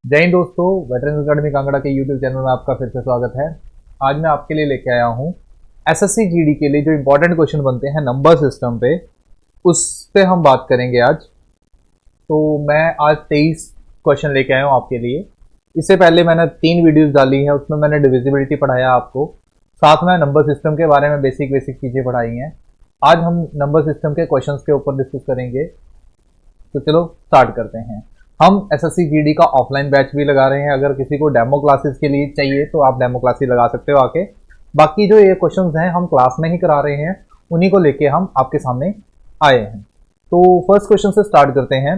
जय हिंद दोस्तों, veterans academy Kangra के यूट्यूब चैनल में आपका फिर से स्वागत है। आज मैं आपके लिए लेके आया हूँ एसएससी जीडी के लिए जो इंपॉर्टेंट क्वेश्चन बनते हैं नंबर सिस्टम पे, उस पे हम बात करेंगे आज। तो मैं आज 23 क्वेश्चन लेके आया हूँ आपके लिए। इससे पहले मैंने 3 वीडियोस डाली हैं, उसमें मैंने डिविजिबिलिटी पढ़ाया आपको, साथ में नंबर सिस्टम के बारे में बेसिक चीज़ें पढ़ाई हैं। आज हम नंबर सिस्टम के क्वेश्चन के ऊपर डिस्कस करेंगे। तो चलो स्टार्ट करते हैं। हम एसएससी जीडी का ऑफलाइन बैच भी लगा रहे हैं। अगर किसी को डेमो क्लासेस के लिए चाहिए तो आप डेमो क्लासेस लगा सकते हो आके। बाकी जो ये क्वेश्चंस हैं हम क्लास में ही करा रहे हैं, उन्हीं को लेके हम आपके सामने आए हैं। तो फर्स्ट क्वेश्चन से स्टार्ट करते हैं।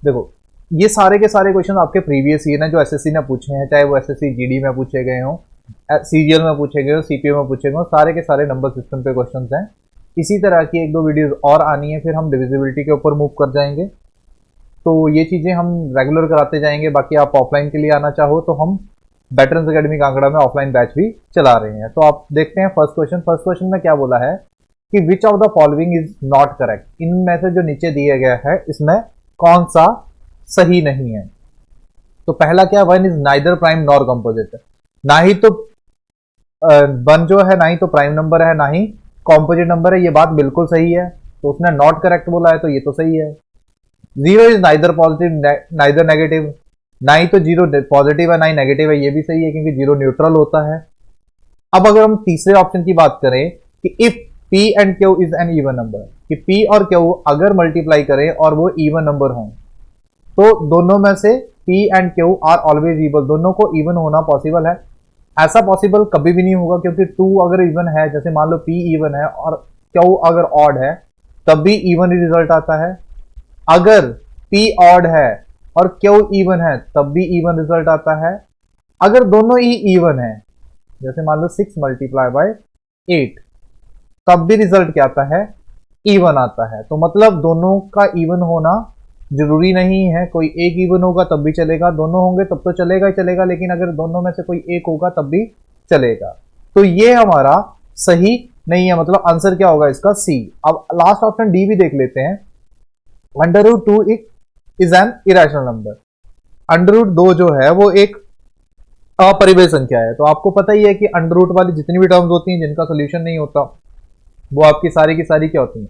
देखो, ये सारे के सारे क्वेश्चन आपके प्रीवियस ईयर हैं जो एसएससी ने पूछे हैं, चाहे वो एसएससी जीडी में पूछे गए हों, सीजीएल में पूछे गए हो, सीपीओ में पूछे गए हो, सारे के सारे नंबर सिस्टम पे क्वेश्चन हैं। इसी तरह की 1-2 वीडियोज और आनी है, फिर हम डिविजिबिलिटी के ऊपर मूव कर जाएंगे। तो ये चीज़ें हम रेगुलर कराते जाएंगे। बाकी आप ऑफलाइन के लिए आना चाहो तो हम वेटरन्स अकेडमी कांगड़ा में ऑफलाइन बैच भी चला रहे हैं। तो आप देखते हैं फर्स्ट क्वेश्चन में क्या बोला है कि which of the following is not correct. इनमें से जो नीचे दिया गया है इसमें कौन सा सही नहीं है। तो पहला क्या, one is neither prime nor composite. ना ही तो वन जो है ना ही तो प्राइम नंबर है, ना ही कॉम्पोजिट नंबर है। ये बात बिल्कुल सही है। तो उसने नॉट करेक्ट बोला है, तो ये तो सही है। Zero is neither positive neither negative. ना ही तो जीरो पॉजिटिव है ना ही नेगेटिव है, ये भी सही है क्योंकि जीरो न्यूट्रल होता है। अब अगर हम तीसरे ऑप्शन की बात करें कि if P and Q is an even number, कि पी और क्यू अगर मल्टीप्लाई करें और वो इवन नंबर हों, तो दोनों में से P and Q are always even, दोनों को इवन होना पॉसिबल है। ऐसा पॉसिबल कभी भी नहीं होगा क्योंकि टू अगर इवन है, जैसे मान लो पी इवन है और क्यू अगर ऑड है, तब भी इवन ही रिजल्ट आता है। अगर P ऑड है और Q इवन है तब भी इवन रिजल्ट आता है। अगर दोनों ही इवन है, जैसे मान लो 6 मल्टीप्लाई बाय 8, तब भी रिजल्ट क्या आता है, इवन आता है। तो मतलब दोनों का इवन होना जरूरी नहीं है। कोई एक इवन होगा तब भी चलेगा, दोनों होंगे तब तो चलेगा ही चलेगा, लेकिन अगर दोनों में से कोई एक होगा तब भी चलेगा। तो ये हमारा सही नहीं है, मतलब आंसर क्या होगा इसका, सी। अब लास्ट ऑप्शन डी भी देख लेते हैं। Under root 2 is an irrational number. Under root 2 जो है वो एक अपरिमेय संख्या है। तो आपको पता ही है कि अंडर रूट वाली जितनी भी टर्म्स होती हैं जिनका सोल्यूशन नहीं होता, वो आपकी सारी की सारी क्या होती हैं,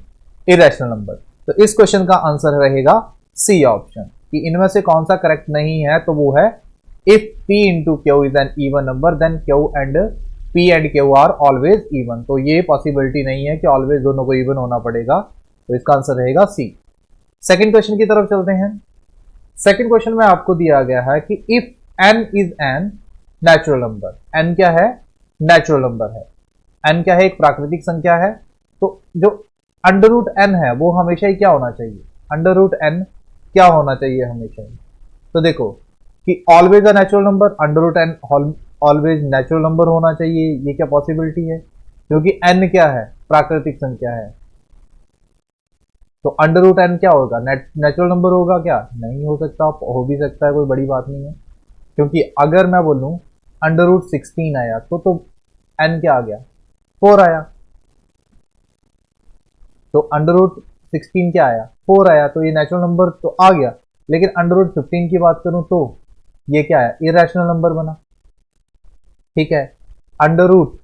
इरेशनल नंबर। तो इस क्वेश्चन का आंसर रहेगा सी ऑप्शन, कि इनमें से कौन सा करेक्ट नहीं है। तो वो है if p into Q is an even number then p and Q are always even. तो ये पॉसिबिलिटी नहीं है कि ऑलवेज दोनों को इवन होना पड़ेगा। तो इसका आंसर रहेगा सी। सेकंड क्वेश्चन की तरफ चलते हैं। सेकंड क्वेश्चन में आपको दिया गया है कि if n is an natural number. n क्या है, नेचुरल नंबर है। n क्या है, एक प्राकृतिक संख्या है। तो जो अंडर रूट n है वो हमेशा ही क्या होना चाहिए, अंडर रूट n क्या होना चाहिए हमेशा ही। तो देखो कि always a natural number, under root n always natural number होना चाहिए, ये क्या पॉसिबिलिटी है, क्योंकि n क्या है, प्राकृतिक संख्या है। तो अंडर रूट n क्या होगा, नेचुरल नंबर होगा क्या, नहीं हो सकता, हो भी सकता है, कोई बड़ी बात नहीं है। क्योंकि अगर मैं बोलूं अंडर रूट 16 आया तो n क्या आ गया, 4 आया। तो अंडर रूट 16 क्या आया, 4 आया, तो ये नेचुरल नंबर तो आ गया। लेकिन अंडर रूट 15 की बात करूं तो ये क्या है, इरेशनल नंबर बना। ठीक है, अंडर रूट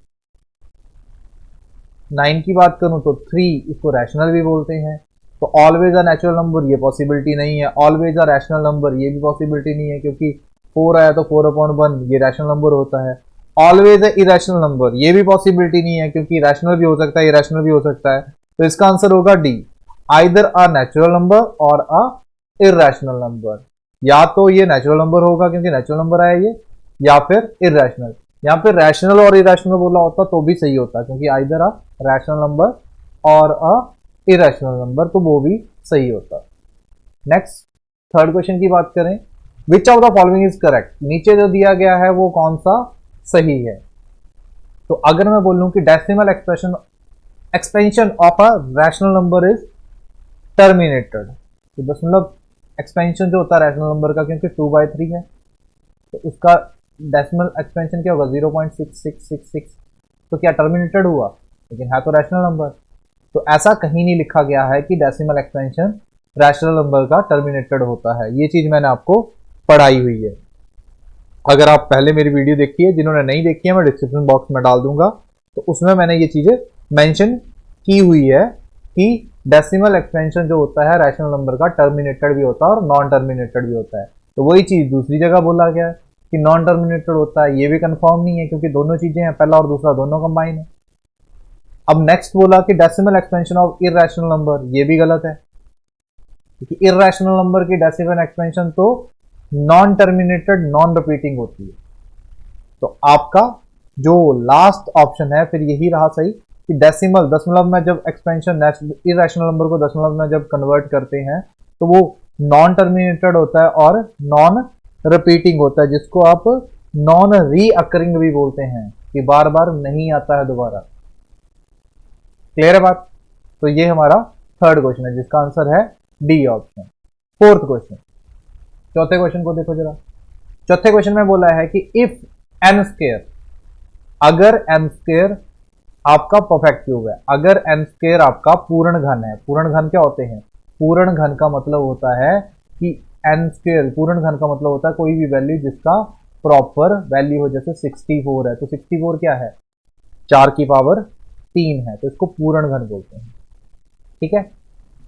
9 की बात करूं तो 3, इसको रैशनल भी बोलते हैं। तो ऑलवेज अ नेचुरल नंबर ये पॉसिबिलिटी नहीं है, ऑलवेज अ रैशनल नंबर ये भी पॉसिबिलिटी नहीं है, क्योंकि 4 आया तो 4/1 ये रैशनल नंबर होता है। ऑलवेज अ इरेशनल नंबर ये भी पॉसिबिलिटी नहीं है, क्योंकि रैशनल भी हो सकता है इरेशनल भी हो सकता है। तो इसका आंसर होगा डी, आइदर अ नेचुरल नंबर और अ इरेशनल नंबर। या तो ये नेचुरल नंबर होगा क्योंकि नेचुरल नंबर आया ये, या फिर इरेशनल। यहाँ पे रैशनल और इरेशनल बोला होता तो भी सही होता, क्योंकि आइदर अ रैशनल नंबर और अ इरेशनल नंबर, तो वो भी सही होता। नेक्स्ट थर्ड क्वेश्चन की बात करें, which of the following is correct. नीचे जो दिया गया है वो कौन सा सही है। तो अगर मैं बोलूं कि decimal expansion of a rational number is terminated, तो दशमलव एक्सपेंशन जो होता है रैशनल नंबर का, क्योंकि 2/3 है, तो उसका डेसिमल एक्सपेंशन क्या होगा, 0.6666। तो क्या टर्मिनेटेड हुआ, लेकिन है तो रैशनल नंबर। तो ऐसा कहीं नहीं लिखा गया है कि डेसिमल एक्सपेंशन रैशनल नंबर का टर्मिनेटेड होता है। ये चीज मैंने आपको पढ़ाई हुई है। अगर आप पहले मेरी वीडियो देखी है, जिन्होंने नहीं देखी है मैं डिस्क्रिप्शन बॉक्स में डाल दूंगा, तो उसमें मैंने ये चीजें मेंशन की हुई है कि डेसिमल एक्सपेंशन जो होता है रैशनल नंबर का टर्मिनेटेड भी होता है और नॉन टर्मिनेटेड भी होता है। तो वही चीज दूसरी जगह बोला गया है कि नॉन टर्मिनेटेड होता है, ये भी कंफर्म नहीं है क्योंकि दोनों चीजें हैं, पहला और दूसरा दोनों कंबाइन है। अब नेक्स्ट बोला कि decimal expansion of irrational number, ये भी गलत है क्योंकि इररेशनल नंबर की डेसिमल एक्सपेंशन तो नॉन टर्मिनेटेड नॉन रिपीटिंग होती है। तो आपका जो लास्ट ऑप्शन है फिर यही रहा सही कि डेसिमल दशमलव में जब एक्सपेंशन इररेशनल नंबर को दशमलव में जब कन्वर्ट करते हैं तो वो नॉन टर्मिनेटेड होता है और नॉन रिपीटिंग होता है, जिसको आप नॉन रीअकरिंग भी बोलते हैं कि बार बार नहीं आता है दोबारा। क्लियर है बात? तो ये हमारा थर्ड क्वेश्चन है जिसका आंसर है डी ऑप्शन। फोर्थ क्वेश्चन, चौथे क्वेश्चन को देखो जरा। चौथे क्वेश्चन में बोला है कि इफ एन स्क्वायर, अगर एन स्क्वायर आपका परफेक्ट क्यूब है, अगर एन स्क्वायर आपका पूर्ण घन है। पूर्ण घन क्या होते हैं? पूर्ण घन का मतलब होता है कि एन स्क्वायर, पूर्ण घन का मतलब होता है कोई भी वैल्यू जिसका प्रॉपर वैल्यू हो, जैसे 64 है तो 64 क्या है? 4 की पावर 3 है, तो इसको पूर्ण घन बोलते हैं। ठीक है,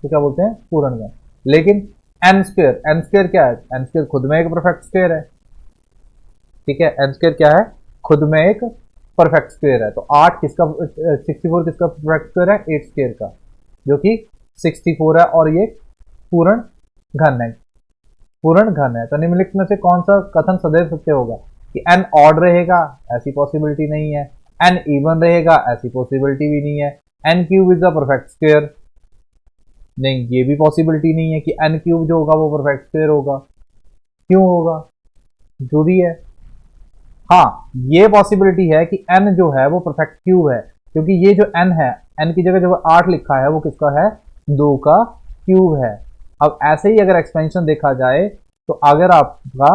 तो क्या बोलते हैं? पूर्ण घन। लेकिन एन स्क्वायर, एन स्क्वायर क्या है? एन स्क्वायर खुद में एक परफेक्ट स्क्वायर है। ठीक है, एन स्क्वायर क्या है? खुद में एक परफेक्ट स्क्वायर है। तो 8 किसका, 64 किसका परफेक्ट स्क्वायर है? 8 स्क्वायर का, जो कि 64 है और ये पूर्ण घन है। पूर्ण घन है तो निम्नलिखित में से कौन सा कथन सदैव सत्य होगा? कि एन ऑड रहेगा, ऐसी पॉसिबिलिटी नहीं है। एन इवन रहेगा, ऐसी पॉसिबिलिटी भी नहीं है। N cube is a perfect square, नहीं, ये भी पॉसिबिलिटी नहीं है कि एन क्यूब जो होगा वो परफेक्ट स्क्वायर होगा। क्यों होगा? जो भी है, हाँ, ये पॉसिबिलिटी है कि एन जो है वो परफेक्ट क्यूब है, क्योंकि ये जो एन है, एन की जगह जो 8 लिखा है वो किसका है? 2 का क्यूब है। अब ऐसे ही अगर एक्सपेंशन देखा जाए तो अगर आपका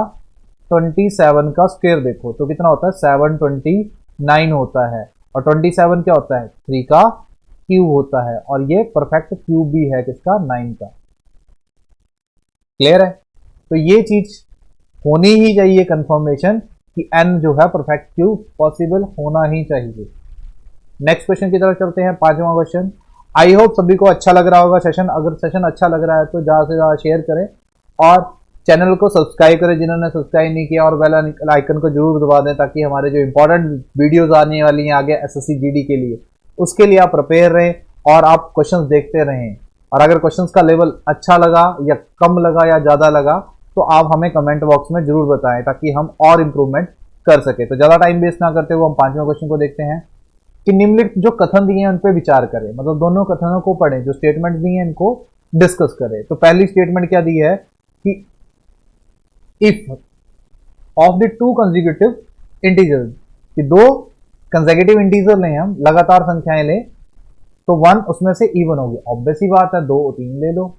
27 का स्क्वायर देखो तो कितना होता है? 729 होता है, और 27 क्या होता है? 3 का क्यूब होता है, और ये परफेक्ट क्यूब भी है किसका? 9 का। क्लियर है? तो ये चीज होनी ही चाहिए कंफर्मेशन कि n जो है परफेक्ट क्यूब पॉसिबल होना ही चाहिए। नेक्स्ट क्वेश्चन की तरफ चलते हैं, पांचवा क्वेश्चन। आई होप सभी को अच्छा लग रहा होगा सेशन। अगर सेशन अच्छा लग रहा है तो ज़्यादा से ज़्यादा शेयर करें और चैनल को सब्सक्राइब करें जिन्होंने सब्सक्राइब नहीं किया, और बेल आइकन को जरूर दबा दें ताकि हमारे जो इंपॉर्टेंट वीडियोस आने वाली हैं आगे एसएससी जीडी के लिए, उसके लिए आप प्रिपेयर रहें और आप क्वेश्चंस देखते रहें। और अगर क्वेश्चंस का लेवल अच्छा लगा या कम लगा या ज़्यादा लगा तो आप हमें कमेंट बॉक्स में जरूर बताएं ताकि हम और इम्प्रूवमेंट कर सके। तो ज़्यादा टाइम वेस्ट ना करते हुए हम पांचवें क्वेश्चन को देखते हैं कि निम्नलिखित जो कथन दिए हैं उन पर विचार करें, मतलब दोनों कथनों को पढ़ें, जो स्टेटमेंट दिए हैं इनको डिस्कस करें। तो पहली स्टेटमेंट क्या दी है कि if of the two consecutive integers, कि दो कंसेक्यूटिव इंटीजर लें, हम लगातार संख्याएं लें, तो 1 उसमें से इवन होगी। ऑब्वियस ही बात है, 2 3 ले लो,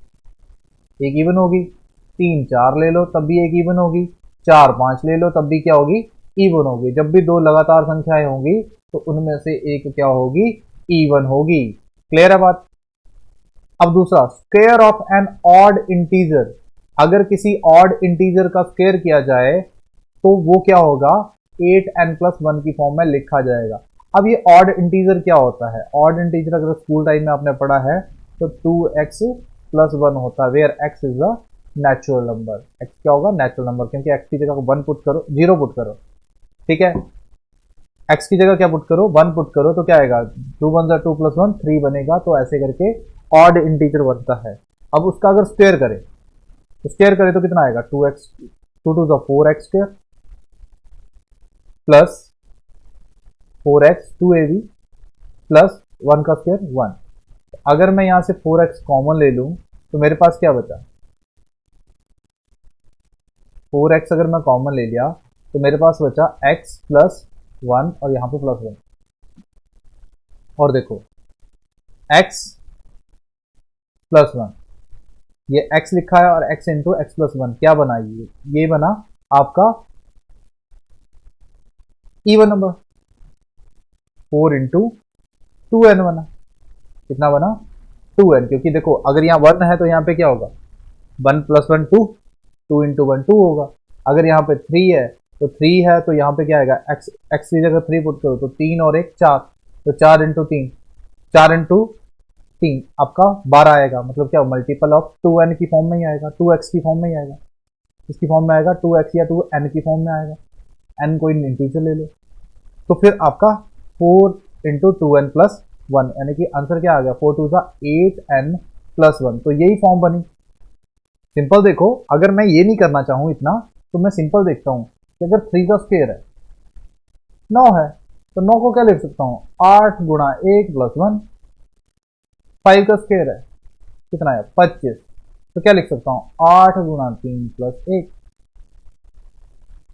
एक इवन होगी। 3 4 ले लो तब भी एक इवन होगी। 4 5 ले लो तब भी क्या होगी? इवन होगी। जब भी दो लगातार संख्याएं होंगी तो उनमें से एक क्या होगी? इवन होगी। क्लियर है बात? अब दूसरा, square of an odd integer, अगर किसी ऑड इंटीजर का स्क्वायर किया जाए तो वो क्या होगा? 8n+1 की फॉर्म में लिखा जाएगा। अब ये ऑड इंटीजर क्या होता है? ऑड इंटीजर अगर स्कूल टाइम में आपने पढ़ा है तो 2x+1 होता है, where x is the natural number. x क्या होगा? नेचुरल नंबर, क्योंकि x की जगह 1 पुट करो, 0 पुट करो। ठीक है, x की जगह क्या पुट करो? 1 पुट करो, तो क्या आएगा? 2 1 2 + 1 3 बनेगा। तो ऐसे करके ऑड इंटीजर बनता है। अब उसका अगर स्क्वायर करें तो कितना आएगा? 2x 2 2 4x² plus 4x 2ab plus 1 का स्क्वायर 1। अगर मैं यहां से 4x कॉमन ले लूं तो मेरे पास क्या बचा? 4x अगर मैं कॉमन ले लिया तो मेरे पास बचा x+1 और यहां पे +1। और देखो x+1, ये x लिखा है और x इंटू x+1 क्या बना? ये बना आपका इवन नंबर। 4 इंटू 2n बना। कितना बना? 2n, क्योंकि देखो अगर यहाँ 1 है तो यहाँ पे क्या होगा? 1 + 1 2, 2 इंटू 1 2 होगा। अगर यहाँ पे 3 है तो 3 है तो यहाँ पे क्या आएगा, x की जगह 3 पुट करो तो 3 और 1 4, तो 4 इंटू 3, 4 इंटू 3 आपका 12 आएगा। मतलब क्या, मल्टीपल ऑफ 2n की फॉर्म में ही आएगा, 2x की फॉर्म में ही आएगा, इसकी फॉर्म में आएगा 2x या 2n की फॉर्म में आएगा, n कोई इंटीजर ले लो। तो फिर आपका 4 इंटू 2n प्लस 1, यानी कि आंसर क्या आ गया, 4 टू 8n प्लस 1। तो यही फॉर्म बनी। सिंपल देखो, अगर मैं ये नहीं करना चाहूँ इतना, तो मैं सिंपल देखता हूँ कि अगर 3 का स्क्वायर है 9 है, तो 9 को क्या लिख सकता हूँ, 8 गुणा 1 प्लस 1। 5 का स्क्वायर है कितना है, 25, तो क्या लिख सकता हूँ, 8 गुणा 3 प्लस 1।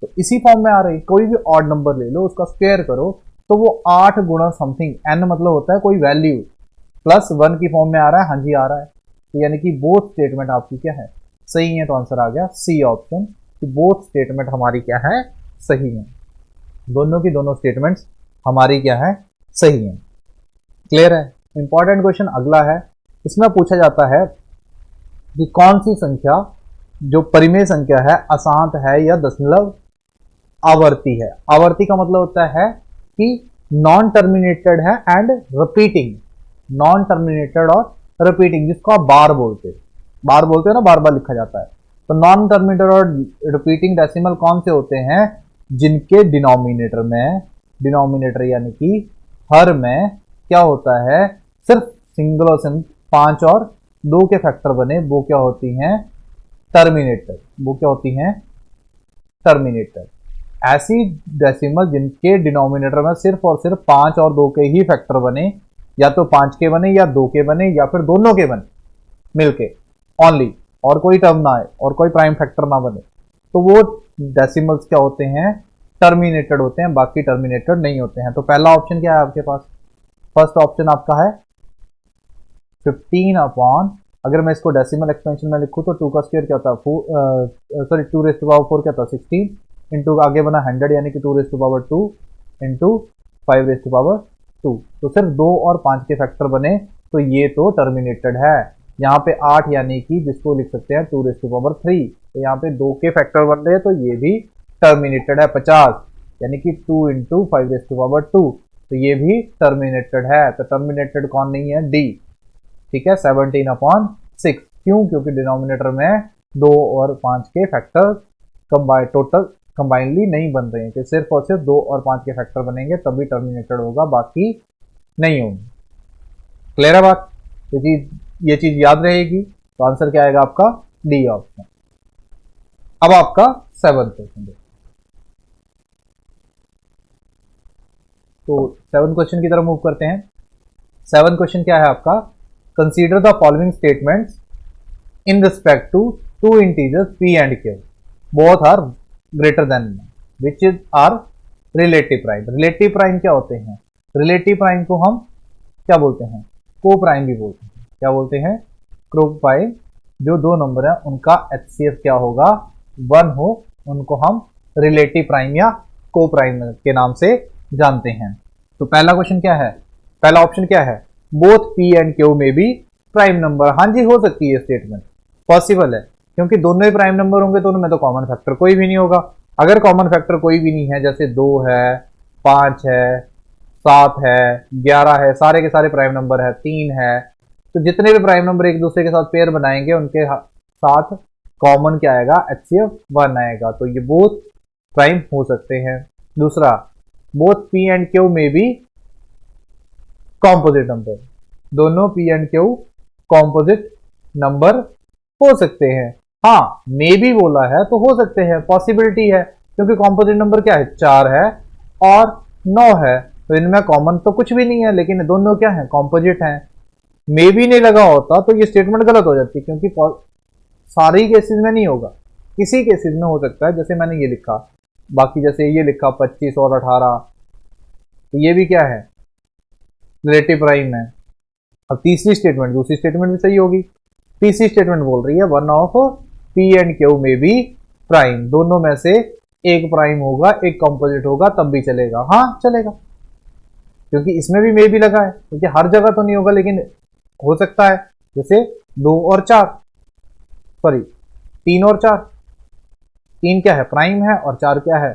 तो इसी फॉर्म में आ रही, कोई भी ऑड नंबर ले लो, उसका स्क्वायर करो तो वो 8 गुणा समथिंग, n मतलब होता है कोई वैल्यू, प्लस 1 की फॉर्म में आ रहा है। हाँ जी आ रहा है। तो यानी कि बोथ स्टेटमेंट आपकी क्या है, सही है। तो आंसर आ गया सी ऑप्शन, कि बोथ स्टेटमेंट हमारी क्या है, सही है। दोनों की दोनों स्टेटमेंट्स हमारी क्या है, सही है। क्लियर है। इंपॉर्टेंट क्वेश्चन अगला है। इसमें पूछा जाता है कि कौन सी संख्या जो परिमेय संख्या है, अशांत है या दशमलव आवर्ती है। आवर्ती का मतलब होता है कि नॉन टर्मिनेटेड है एंड रिपीटिंग, नॉन टर्मिनेटेड और रिपीटिंग, जिसको आप बार बोलते हो ना, बार बार लिखा जाता है। तो नॉन टर्मिनेटेड और रिपीटिंग डेसिमल कौन से होते हैं, जिनके डिनोमिनेटर में, डिनोमिनेटर यानी कि हर में क्या होता है, सिर्फ सिंगल और सिंगल 5 और 2 के फैक्टर बने, वो क्या होती हैं, टर्मिनेटर। वो क्या होती हैं, टर्मिनेटर। ऐसी डेसिमल जिनके डिनोमिनेटर में सिर्फ और सिर्फ 5 और 2 के ही फैक्टर बने, या तो 5 के बने या 2 के बने या फिर दोनों के बने मिलके ओनली, और कोई टर्म ना आए और कोई प्राइम फैक्टर ना बने, तो वो डेसिमल्स क्या होते हैं, टर्मिनेटेड होते हैं, बाकी टर्मिनेटेड नहीं होते हैं। तो पहला ऑप्शन क्या है आपके पास, फर्स्ट ऑप्शन आपका है 15 अपॉन, अगर मैं इसको डेसिमल एक्सपेंशन में लिखूं तो 2 का स्क्वायर क्या होता है, सॉरी 2 रेज़ टू पावर 4 क्या था 16, इंटू आगे बना 100 यानी कि 2 raise to power 2 into 5 raise to power 2। तो सिर्फ 2 और 5 के फैक्टर बने, तो ये तो टर्मिनेटेड है। यहाँ पे 8 यानी कि जिसको लिख सकते हैं 2 रेज़ टू पावर 3, तो यहाँ पे 2 के फैक्टर बन रहे हैं, तो ये भी टर्मिनेटेड है। 50 यानी कि 2 इंटू 5 रेज़ टू पावर 2, तो ये भी टर्मिनेटेड है। तो टर्मिनेटेड कौन नहीं है, डी। ठीक है, 17 अपॉन 6, क्यों, क्योंकि डिनोमिनेटर में 2 और 5 के फैक्टर टोटल कंबाइनली नहीं बन रहे हैं, कि सिर्फ और सिर्फ 2 और 5 के फैक्टर बनेंगे तभी टर्मिनेटेड होगा, बाकी नहीं होंगे। क्लियर है बात, ये चीज याद रहेगी। तो आंसर क्या आएगा आपका, डी ऑप्शन। अब आपका 7th क्वेश्चन देखो। तो 7th क्वेश्चन की तरफ मूव करते हैं। 7th क्वेश्चन क्या है आपका, consider the following statements in respect to two integers p and q, both are greater than, which are relative prime. Relative prime क्या होते हैं, रिलेटिव प्राइम को हम क्या बोलते हैं, को प्राइम भी बोलते हैं। क्या बोलते हैं, को प्राइम। जो दो नंबर है उनका HCF क्या होगा, 1 हो, उनको हम रिलेटिव प्राइम या को प्राइम के नाम से जानते हैं। तो पहला क्वेश्चन क्या है, पहला ऑप्शन क्या है, बोथ p एंड q में भी प्राइम नंबर। हाँ जी, हो सकती है स्टेटमेंट, पॉसिबल है, क्योंकि दोनों ही प्राइम नंबर होंगे तो उनमें तो कॉमन फैक्टर कोई भी नहीं होगा। अगर कॉमन फैक्टर कोई भी नहीं है, जैसे 2 है, 5 है, 7 है, 11 है, सारे के सारे प्राइम नंबर है, 3 है, तो जितने भी प्राइम नंबर एक दूसरे के साथ पेयर बनाएंगे उनके साथ कॉमन क्या आएगा, HCF 1 आएगा। तो ये बोथ प्राइम हो सकते हैं। दूसरा, बोथ p एंड q में भी कॉम्पोजिट नंबर, दोनों p and q composite number हो सकते हैं। हाँ, मे भी बोला है तो हो सकते हैं, पॉसिबिलिटी है, क्योंकि कॉम्पोजिट नंबर क्या है, 4 है और 9 है, तो इनमें कॉमन तो कुछ भी नहीं है, लेकिन दोनों क्या है, कॉम्पोजिट हैं। मे भी नहीं लगा होता तो ये स्टेटमेंट गलत हो जाती, क्योंकि सारी केसेस में नहीं होगा, किसी केसेस में हो सकता है। जैसे मैंने ये लिखा, बाकी जैसे ये लिखा 25 और 18, तो ये भी क्या है, रिलेटिव प्राइम है। अब तीसरी स्टेटमेंट, दूसरी स्टेटमेंट भी सही होगी। तीसरी स्टेटमेंट बोल रही है 1 ऑफ p एंड q में भी प्राइम, दोनों में से एक प्राइम होगा, एक कंपोजिट होगा, तब भी चलेगा। हाँ चलेगा, क्योंकि इसमें भी मे भी लगा है, क्योंकि हर जगह तो नहीं होगा, लेकिन हो सकता है। जैसे 2 और 4, सॉरी 3 और 4, 3 क्या है, प्राइम है, और 4 क्या है,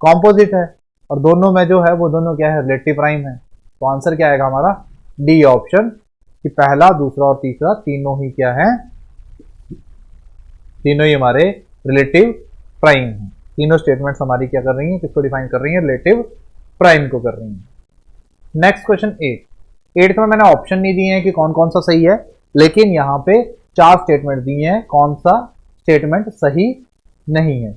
कॉम्पोजिट है, और दोनों में जो है वो दोनों क्या है, रिलेटिव प्राइम है। तो आंसर क्या आएगा हमारा, डी ऑप्शन, कि पहला, दूसरा और तीसरा तीनों ही क्या है, तीनों ही हमारे रिलेटिव प्राइम है। तीनों स्टेटमेंट्स हमारी क्या कर रही हैं, किसको डिफाइन कर रही हैं, रिलेटिव प्राइम को कर रही हैं। नेक्स्ट क्वेश्चन 8 में मैंने ऑप्शन नहीं दिए हैं कि कौन कौन सा सही है, लेकिन यहाँ पे 4 स्टेटमेंट दिए हैं, कौन सा स्टेटमेंट सही नहीं है।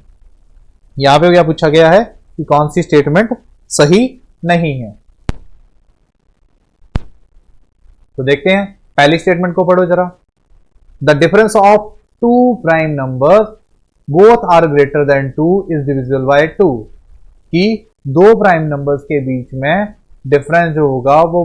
यहाँ पे क्या पूछा गया है कि कौन सी स्टेटमेंट सही नहीं है। तो देखते हैं, पहली स्टेटमेंट को पढ़ो जरा। The difference of 2 prime numbers both are greater than 2 is divisible by 2, कि 2 प्राइम नंबर्स के बीच में डिफरेंस जो होगा वो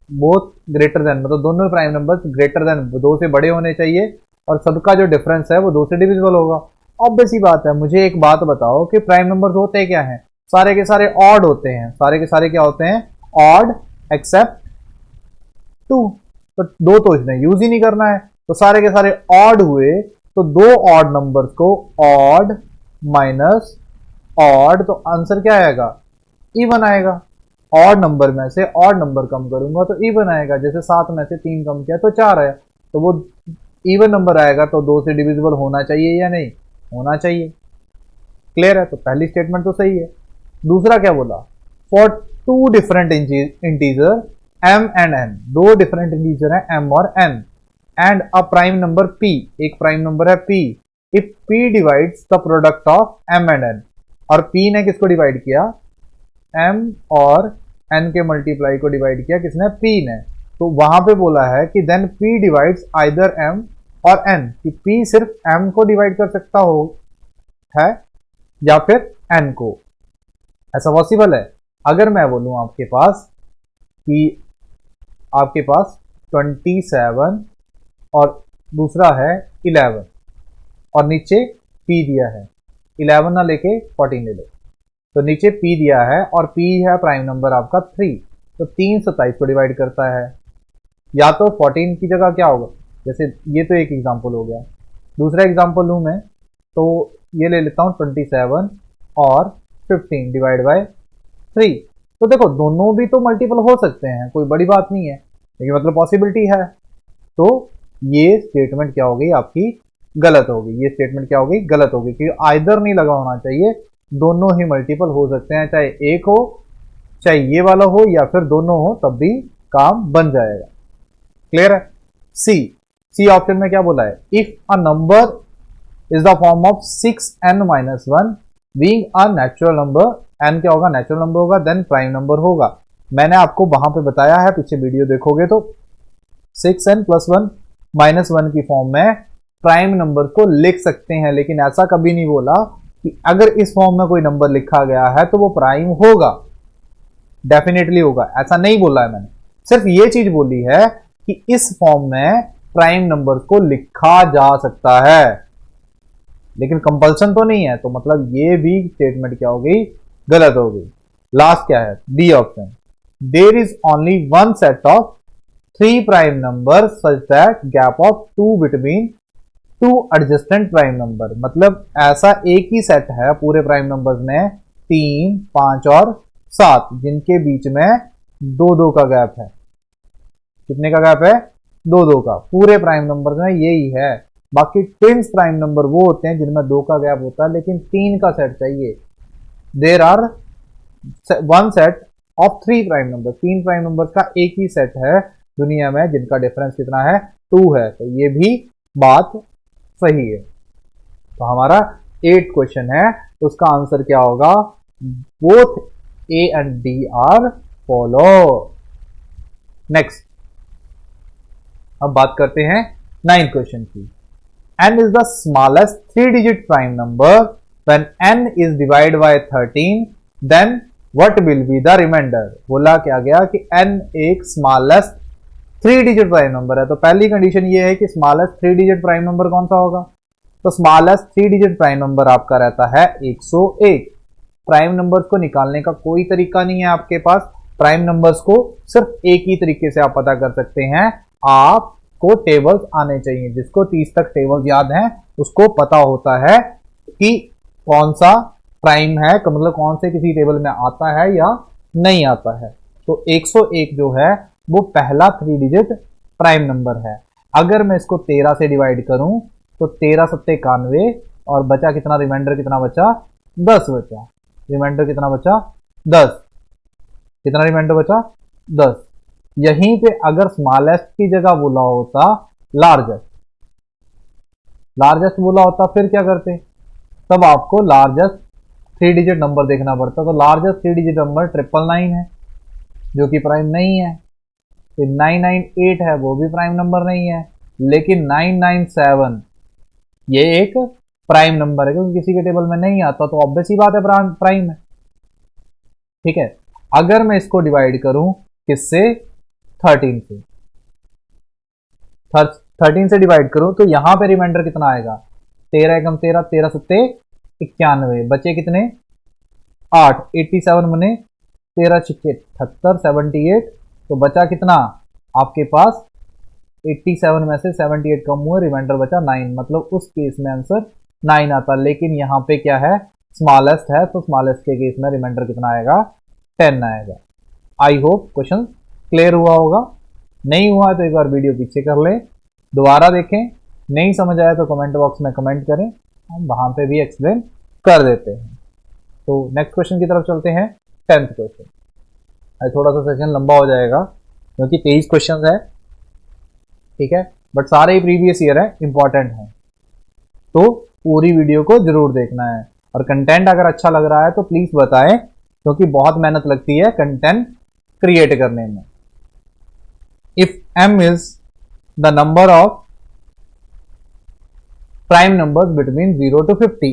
बोथ ग्रेटर देन, मतलब दोनों प्राइम नंबर्स ग्रेटर देन 2 से बड़े होने चाहिए, और सबका जो डिफरेंस है वो 2 से डिविजिबल होगा। ऑब्वियस ही बात है। मुझे एक बात बताओ कि प्राइम नंबर्स होते क्या हैं, सारे के सारे ऑड होते हैं, सारे के सारे क्या होते हैं, ऑड एक्सेप्ट 2। तो 2 तो इसमें यूज ही नहीं करना है, तो सारे के सारे ऑड हुए, तो 2 ऑड नंबर्स को ऑड माइनस ऑड, तो आंसर क्या आएगा, इवन आएगा। ऑड नंबर में से ऑड नंबर कम करूंगा तो इवन आएगा, जैसे 7 में से 3 कम किया तो 4 आया, तो वो इवन नंबर आएगा, तो 2 से डिविजिबल होना चाहिए या नहीं, होना चाहिए। क्लियर है, तो पहली स्टेटमेंट तो सही है। दूसरा क्या बोला, for 2 different integer m and n, 2 different integer है m और n, and a prime number p, एक प्राइम नंबर है p, if p divides the product of m and n, और p ने किसको डिवाइड किया, m और n के मल्टीप्लाई को डिवाइड किया किसने, p ने। तो वहां पे बोला है कि then p divides either m और n, कि p सिर्फ m को डिवाइड कर सकता हो है या फिर n को, ऐसा पॉसिबल है। अगर मैं बोलूं आपके पास कि आपके पास 27 और दूसरा है 11, और नीचे p दिया है, 11 ना लेके 14 ले लो, तो नीचे p दिया है और p है प्राइम नंबर आपका 3, तो 3 27 को डिवाइड करता है, या तो 14 की जगह क्या होगा, जैसे ये तो एक एग्जांपल हो गया। दूसरा एग्जांपल लूं मैं, तो ये ले लेता हूं 27 और 15 डिवाइड बाय 3, तो देखो दोनों भी तो मल्टीपल हो सकते हैं, कोई बड़ी बात नहीं है, लेकिन मतलब पॉसिबिलिटी है। तो ये स्टेटमेंट क्या हो गई आपकी, गलत हो गई। ये स्टेटमेंट क्या हो गई, गलत हो गई, क्योंकि आइदर नहीं लगा होना चाहिए, दोनों ही मल्टीपल हो सकते हैं, चाहे एक हो, चाहे ये वाला हो, या फिर दोनों हो, तब भी काम बन जाएगा। क्लियर है। सी ऑप्शन में क्या बोला है, if a number is the form of 6n-1 being a natural number, n क्या होगा, नेचुरल नंबर होगा, देन प्राइम नंबर होगा। मैंने आपको वहां पे बताया है, पीछे वीडियो देखोगे तो 6n+1 की फॉर्म में प्राइम नंबर को लिख सकते हैं, लेकिन ऐसा कभी नहीं बोला कि अगर इस फॉर्म में कोई नंबर लिखा गया है तो वो प्राइम होगा, डेफिनेटली होगा, ऐसा नहीं बोला है मैंने। सिर्फ ये चीज बोली है कि इस फॉर्म में प्राइम नंबर को लिखा जा सकता है, लेकिन कंपल्सन तो नहीं है। तो मतलब ये भी स्टेटमेंट क्या हो गई, गलत हो गई। लास्ट क्या है, D option, there is only one set of 3 prime number such that gap of 2 between 2 adjacent prime number, मतलब ऐसा एक ही सेट है पूरे प्राइम नंबर्स में 3, 5 और 7, जिनके बीच में 2-2 का गैप है। कितने का गैप है, 2-2 का, पूरे प्राइम नंबर्स में यही है। बाकी ट्विंस प्राइम नंबर वो होते हैं जिनमें 2 का गैप होता है, लेकिन 3 का सेट चाहिए। There are one set of 3 prime number, 3 prime number का एक ही सेट है दुनिया में जिनका डिफरेंस कितना है, 2 है। तो ये भी बात सही है। तो हमारा 8 क्वेश्चन है, तो उसका आंसर क्या होगा, both A and D R follow. Next, अब बात करते हैं 9th क्वेश्चन की। n is the smallest 3-digit prime number. When n is divided by 13, then what will be the remainder? बोला क्या गया कि n एक स्मॉलेस्ट 3-digit प्राइम नंबर है, तो पहली कंडीशन ये है कि स्मॉलेस्ट 3-digit प्राइम नंबर कौन सा होगा, तो स्मॉलेस्ट 3-digit प्राइम नंबर आपका रहता है 101। प्राइम नंबर्स को निकालने का कोई तरीका नहीं है आपके पास, प्राइम नंबर्स को सिर्फ एक ही तरीके से आप पता कर सकते हैं, आपको टेबल्स आने चाहिए। जिसको 30 तक टेबल्स याद हैं उसको पता होता है कि कौन सा प्राइम है, मतलब कौन से किसी टेबल में आता है या नहीं आता है। तो 101 जो है वो पहला 3 डिजिट प्राइम नंबर है। अगर मैं इसको 13 से डिवाइड करूं तो 13 सत्ते 91 और बचा कितना, रिमाइंडर कितना बचा, 10 बचा। रिमाइंडर कितना बचा, 10। कितना रिमाइंडर बचा, 10। यहीं पे अगर स्मॉलेस्ट की जगह बोला होता लार्जेस्ट, लार्जेस्ट बोला होता फिर क्या करते, तब आपको लार्जेस्ट 3 डिजिट नंबर देखना पड़ता। तो लार्जेस्ट 3 डिजिट नंबर 999 है जो कि प्राइम नहीं है। फिर 998 है, वो भी प्राइम नंबर नहीं है। लेकिन 997 ये एक प्राइम नंबर है, क्योंकि किसी के टेबल में नहीं आता, तो ऑब्वियस ही बात है प्राइम है। ठीक है, अगर मैं इसको डिवाइड करूं किससे, 13 से, 13 से डिवाइड करूं तो यहां पे रिमाइंडर कितना आएगा, 13 एकम 13, 13 सत्ते 91, बचे कितने 8, 87 बने 13 छिक्के 78, 78। तो बचा कितना आपके पास 87 में से 78 कम हुए, रिमाइंडर बचा 9। मतलब उस केस में आंसर 9 आता। लेकिन यहाँ पे क्या है, स्मॉलेस्ट है, तो स्मॉलेस्ट के केस में रिमाइंडर कितना आएगा, 10 आएगा। आई होप क्वेश्चन क्लियर हुआ होगा। नहीं हुआ तो एक बार वीडियो पीछे कर लें, दोबारा देखें। नहीं समझ आया तो कमेंट बॉक्स में कमेंट करें, हम वहां पे भी एक्सप्लेन कर देते हैं। तो नेक्स्ट क्वेश्चन की तरफ चलते हैं, 10th क्वेश्चन। आज थोड़ा सा सेशन लंबा हो जाएगा क्योंकि 23 क्वेश्चन है, ठीक है, बट सारे ही प्रीवियस ईयर है, इंपॉर्टेंट है, तो पूरी वीडियो को जरूर देखना है। और कंटेंट अगर अच्छा लग रहा है तो प्लीज बताएं, क्योंकि बहुत मेहनत लगती है कंटेंट क्रिएट करने में। If m is the number of prime numbers between 0 to 50,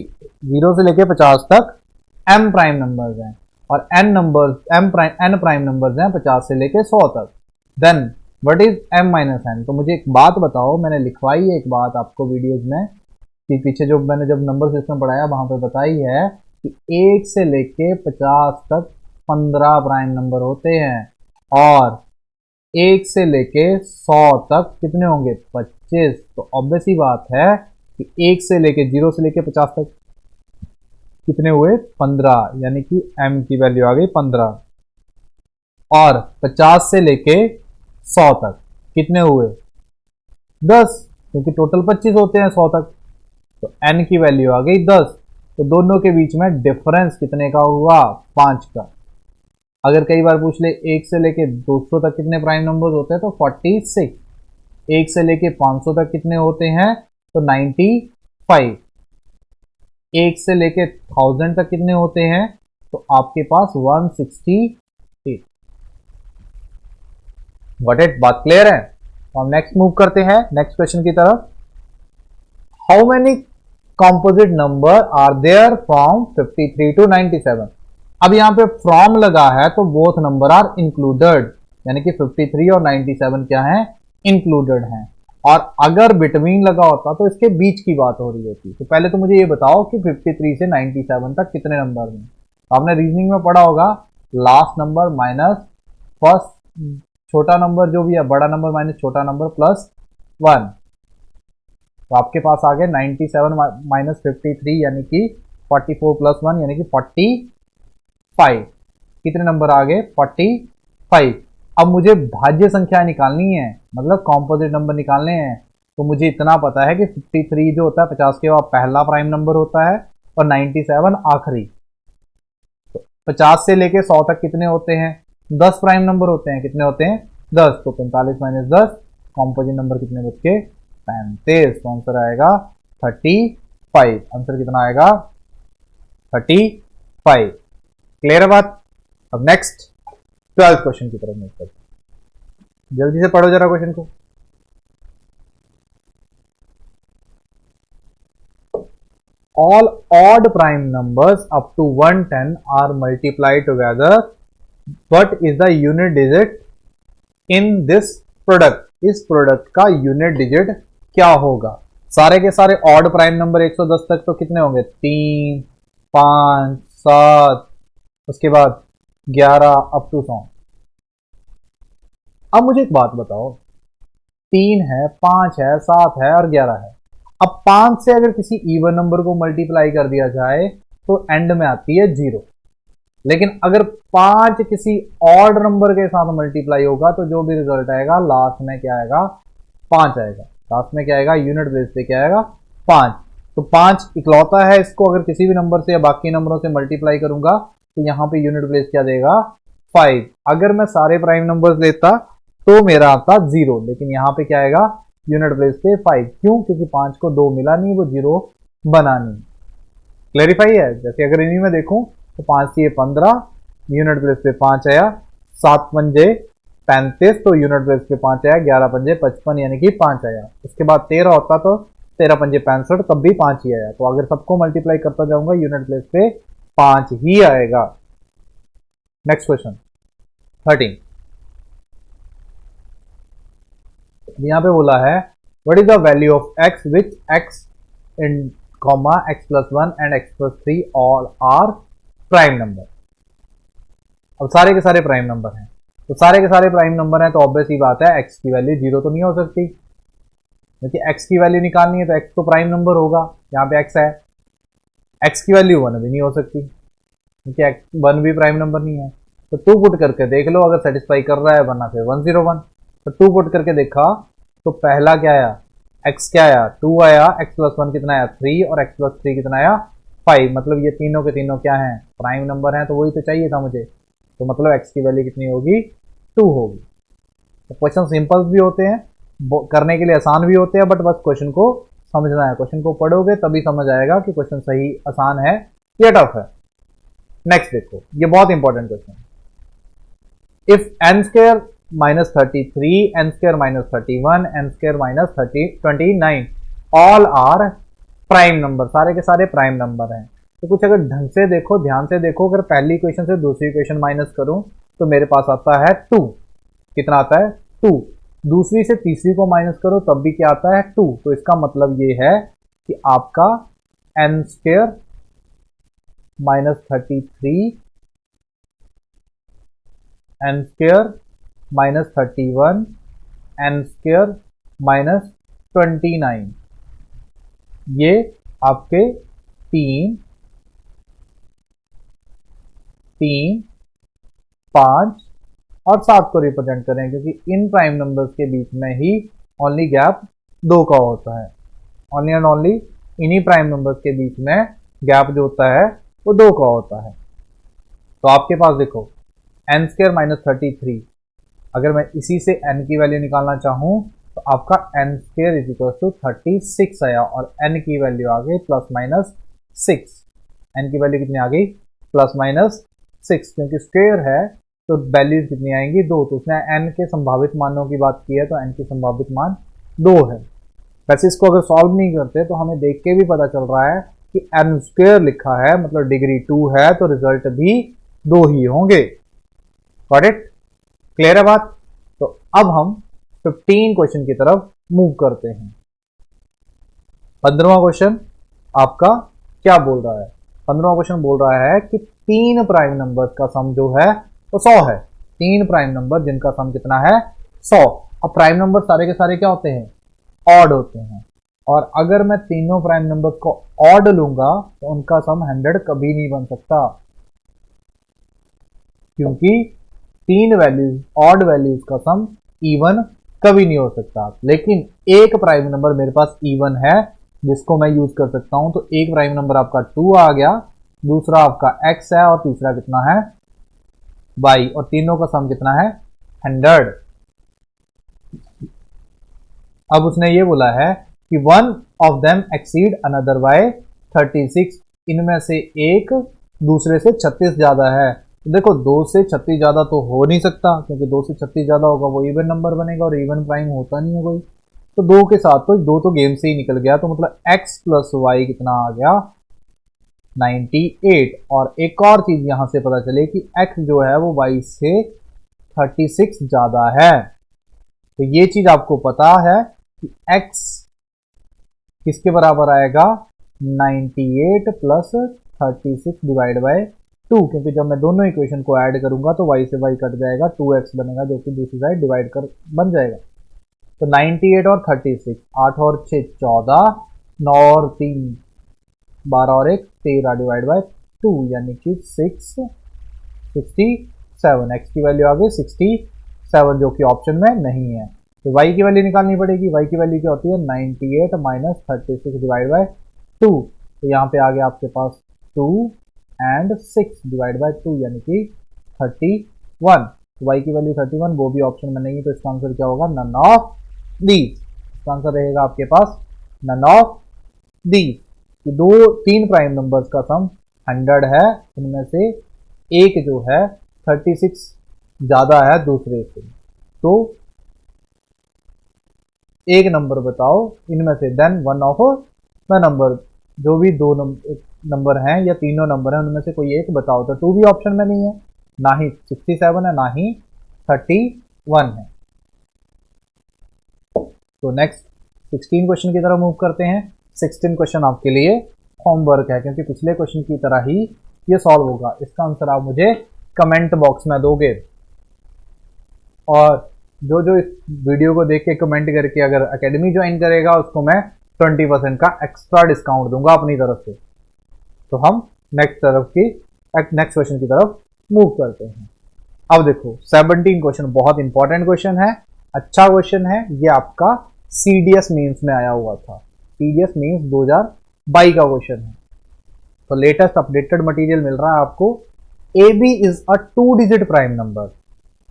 0 से लेके 50 तक m प्राइम नंबर्स हैं, और n प्राइम नंबर्स हैं 50 से लेके 100 तक, then what is m minus n। तो मुझे एक बात बताओ, मैंने लिखवाई है एक बात आपको वीडियोस में कि पीछे जो मैंने जब नंबर सिस्टम पढ़ाया वहां पे बताई है कि 1 से लेके 50 तक 15 प्राइम नंबर होते हैं, और 1 से लेके 100 तक कितने होंगे, 25। तो ऑब्वियस ही बात है कि 1 से लेके 0 से लेके 50 तक कितने हुए, 15, यानी कि m की वैल्यू आ गई 15। और 50 से लेके 100 तक कितने हुए, 10, क्योंकि टोटल 25 होते हैं 100 तक, तो n की वैल्यू आ गई 10। तो दोनों के बीच में डिफरेंस कितने का हुआ, 5 का। अगर कई बार पूछ ले 1 से लेके 200 तक कितने प्राइम नंबर्स होते हैं, तो 46। 1 से लेके 500 तक कितने होते हैं, तो 95। 1 से लेके 1000 तक कितने होते हैं, तो आपके पास 168। व्हाट इट, बात क्लियर है। तो हम नेक्स्ट मूव करते हैं नेक्स्ट क्वेश्चन की तरफ। How many composite number are there from 53 to 97। अब यहां पे फ्रॉम लगा है तो बोथ नंबर आर इंक्लूडेड, यानी कि 53 और 97 क्या है, इंक्लूडेड हैं। और अगर बिटवीन लगा होता तो इसके बीच की बात हो रही होती। तो पहले तो मुझे ये बताओ कि 53 से 97 तक कितने नंबर हैं। तो आपने रीजनिंग में पढ़ा होगा, लास्ट नंबर माइनस फर्स्ट छोटा नंबर जो भी है, बड़ा नंबर माइनस छोटा नंबर प्लस 1। तो आपके पास आ गए 97 माइनस 53, यानी कि 44 प्लस 1 यानी कि 45। कितने नंबर आ गए, 45। अब मुझे भाज्य संख्या निकालनी है, मतलब कॉम्पोजिट नंबर निकालने हैं। तो मुझे इतना पता है कि 53 जो होता है 50 के बाद पहला प्राइम नंबर होता है, और 97 आखिरी। तो 50 से लेके 100 तक कितने होते हैं, 10 प्राइम नंबर होते हैं। कितने होते हैं, 10। तो 45 माइनस 10, कॉम्पोजिट नंबर कितने बच के, 35। तो आंसर आएगा 35। आंसर कितना आएगा, 35। क्लियर है बात। अब नेक्स्ट 12th क्वेश्चन की तरफ मूव करते हैं। जल्दी से पढ़ो जरा क्वेश्चन को। All odd prime numbers up to 110 are multiplied together. What is the unit digit in this product? इस प्रोडक्ट का यूनिट डिजिट क्या होगा। सारे के सारे ऑड प्राइम नंबर 110 तक तो कितने होंगे, 3, 5, 7, उसके बाद 11 अप टू 100। अब मुझे एक बात बताओ, 3 है, 5 है, 7 है और 11 है। अब 5 से अगर किसी इवन नंबर को मल्टीप्लाई कर दिया जाए तो एंड में आती है 0। लेकिन अगर 5 किसी ऑड नंबर के साथ मल्टीप्लाई होगा तो जो भी रिजल्ट आएगा लास्ट में क्या आएगा, 5 आएगा। लास्ट में क्या आएगा, यूनिट प्लेस पे क्या आएगा, 5। तो 5 इकलौता है, इसको अगर किसी भी नंबर से या बाकी नंबरों से मल्टीप्लाई करूंगा तो यहाँ पे यूनिट प्लेस क्या देगा, 5। अगर मैं सारे प्राइम नंबर्स लेता तो मेरा आता 0, लेकिन यहाँ पे क्या आएगा, यूनिट प्लेस पे 5। क्यों, क्योंकि 5 को 2 मिला नहीं, वो 0 बना नहीं। क्लैरिफाई है। जैसे अगर इन्हीं में देखूं तो 5 से 15, यूनिट प्लेस पे 5 आया, 7 पंजे 35, तो यूनिट प्लेस पे 5 आया, 11 पंजे 55 यानी कि 5 आया। उसके बाद 13 होता तो 13 पंजे 65, तब भी 5 ही आया। तो अगर सबको मल्टीप्लाई करता जाऊंगा यूनिट प्लेस पे 5 ही आएगा। नेक्स्ट क्वेश्चन 13, यहां पे बोला है what is the value of X which X in comma X plus 1 and X plus 3 all are prime number. अब सारे के सारे प्राइम नंबर हैं, तो सारे के सारे प्राइम नंबर हैं तो ऑब्वियस ही बात है एक्स की वैल्यू 0 तो नहीं हो सकती, क्योंकि एक्स की वैल्यू निकालनी है तो एक्स तो प्राइम नंबर होगा। यहाँ पे एक्स है, एक्स की वैल्यू 1 भी नहीं हो सकती क्योंकि एक्स 1 भी प्राइम नंबर नहीं है। तो 2 पुट करके देख लो अगर सेटिस्फाई कर रहा है, वरना फिर 101। तो 2 पुट करके देखा तो पहला क्या आया, एक्स क्या आया, 2 आया, एक्स प्लस 1 कितना आया 3, और एक्स प्लस 3 कितना आया 5। मतलब ये तीनों के तीनों क्या हैं, प्राइम नंबर हैं। तो वही तो चाहिए था मुझे। तो मतलब एक्स की वैल्यू कितनी होगी, 2 होगी। तो क्वेश्चन सिंपल भी होते हैं, करने के लिए आसान भी होते हैं, बट बस क्वेश्चन को समझना है। क्वेश्चन को पढ़ोगे तभी समझ आएगा कि क्वेश्चन सही आसान है या टफ है। नेक्स्ट देखो, ये बहुत important question. If N square minus 33, N square minus 31, N square minus 29 all are prime number, सारे के सारे प्राइम नंबर हैं। तो कुछ अगर ढंग से देखो, ध्यान से देखो, अगर पहली इक्वेशन से दूसरी इक्वेशन माइनस करूं तो मेरे पास आता है 2। कितना आता है, 2। दूसरी से तीसरी को माइनस करो तब भी क्या आता है, 2। तो इसका मतलब ये है कि आपका N square minus 33, N square minus 31, N square minus 29, ये आपके 3, 5 और 7 को रिप्रेजेंट करें, क्योंकि इन प्राइम नंबर्स के बीच में ही ओनली गैप 2 का होता है। ओनली एंड ओनली इन्हीं प्राइम नंबर्स के बीच में गैप जो होता है वो 2 का होता है। तो आपके पास देखो एन स्क्वायर माइनस 33, अगर मैं इसी से n की वैल्यू निकालना चाहूं तो आपका N square is equal to 36 आया, और n की वैल्यू आ गई प्लस माइनस 6। n की वैल्यू कितनी आ गई, प्लस माइनस 6, क्योंकि स्क्वायर है तो वैल्यूज कितनी आएंगी, 2। तो उसने n के संभावित मानों की बात की है, तो n की संभावित मान 2 है। वैसे इसको अगर सॉल्व नहीं करते तो हमें देख के भी पता चल रहा है कि n स्क्वायर लिखा है मतलब डिग्री 2 है, तो रिजल्ट भी 2 ही होंगे। गॉट इट, क्लियर है बात। तो अब हम 15 क्वेश्चन की तरफ मूव करते हैं। 15वां क्वेश्चन आपका क्या बोल रहा है, 15वां क्वेश्चन बोल रहा है कि 3 प्राइम नंबर का सम जो है वो 100 है। 3 प्राइम नंबर जिनका सम कितना है, 100। अब प्राइम नंबर सारे के सारे क्या होते हैं, ऑड होते हैं, और अगर मैं तीनों प्राइम नंबर को ऑड लूंगा तो उनका सम 100 कभी नहीं बन सकता, क्योंकि 3 वैल्यूज ऑड वैल्यूज का सम इवन कभी नहीं हो सकता। लेकिन एक प्राइम नंबर मेरे पास इवन है जिसको मैं यूज कर सकता हूं। तो एक प्राइम नंबर आपका 2 आ गया, दूसरा आपका x है, और तीसरा कितना है y, और तीनों का सम कितना है 100। अब उसने ये बोला है कि one of them exceed another by 36, इनमें से एक दूसरे से 36 ज्यादा है। तो देखो 2 से 36 ज्यादा तो हो नहीं सकता, क्योंकि 2 से 36 ज्यादा होगा वो इवन नंबर बनेगा, और इवन प्राइम होता नहीं है कोई। तो 2 के साथ तो 2 तो गेम से ही निकल गया, तो मतलब x प्लस वाई कितना आ गया 98। और एक और चीज यहां से पता चले कि x जो है वो y से 36 ज्यादा है। तो ये चीज आपको पता है कि x किसके बराबर आएगा, 98 प्लस 36 डिवाइड बाय 2, क्योंकि जब मैं दोनों इक्वेशन को ऐड करूंगा तो y से y कट जाएगा, 2x बनेगा, जो कि दूसरी साइड डिवाइड कर बन जाएगा। तो 98 और 36, 8 और 6 14, 9 और 3 12 और 1 13 डिवाइड बाय 2 यानी कि 67। एक्स की वैल्यू आ गई 67 जो कि ऑप्शन में नहीं है। तो वाई की वैल्यू निकालनी पड़ेगी। वाई की वैल्यू क्या होती है 98 माइनस 36 डिवाइड बाय 2। तो यहाँ पे आ गया आपके पास 2 एंड 6 डिवाइड बाय 2 यानी कि 31। वाई की वैल्यू 31 वो भी ऑप्शन में नहीं है, तो इसका आंसर क्या होगा नन ऑफ दीज। इसका आंसर रहेगा आपके पास नन ऑफ दीज। दो 3 प्राइम नंबर्स का सम 100 है, इनमें से एक जो है 36 ज्यादा है दूसरे से। तो एक नंबर बताओ इनमें से, then one of the number. जो भी दो नंबर हैं या तीनों नंबर हैं उनमें से कोई एक बताओ। तो 2 भी ऑप्शन में नहीं है, ना ही 67 है, ना ही 31 है। तो नेक्स्ट 16 क्वेश्चन की तरफ मूव करते हैं। 16 क्वेश्चन आपके लिए होमवर्क है, क्योंकि पिछले क्वेश्चन की तरह ही ये सॉल्व होगा। इसका आंसर आप मुझे कमेंट बॉक्स में दोगे, और जो जो इस वीडियो को देख के कमेंट करके अगर एकेडमी ज्वाइन करेगा उसको मैं 20% का एक्स्ट्रा डिस्काउंट दूंगा अपनी तरफ से। तो हम नेक्स्ट क्वेश्चन की तरफ मूव करते हैं। अब देखो 17 क्वेश्चन बहुत इंपॉर्टेंट क्वेश्चन है, अच्छा क्वेश्चन है। ये आपका सीडीएस मीन्स में आया हुआ था। सीडीएस मीन्स 2022 का क्वेश्चन है। तो लेटेस्ट अपडेटेड मटेरियल मिल रहा है आपको। A B is a 2 digit prime number.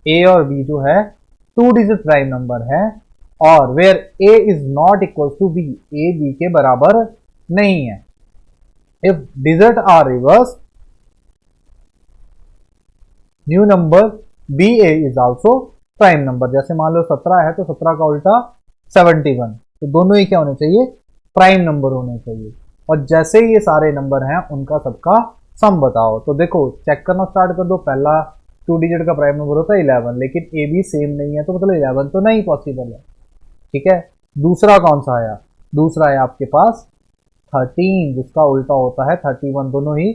A और बी जो है 2 डिजिट प्राइम नंबर है, और where A is not equal to B, A B के बराबर नहीं है। If digit are reverse, new number B A is also prime number. जैसे मान लो 17 है तो 17 का उल्टा 71, तो दोनों ही क्या होने चाहिए, प्राइम नंबर होने चाहिए। और जैसे ही ये सारे नंबर हैं उनका सबका सम बताओ। तो देखो चेक करना स्टार्ट कर दो। पहला 2 डिजिट का प्राइम नंबर होता है 11, लेकिन ए बी सेम नहीं है, तो मतलब 11 तो नहीं पॉसिबल है। ठीक है, दूसरा कौन सा आया, दूसरा है आपके पास 13 जिसका उल्टा होता है 31, दोनों ही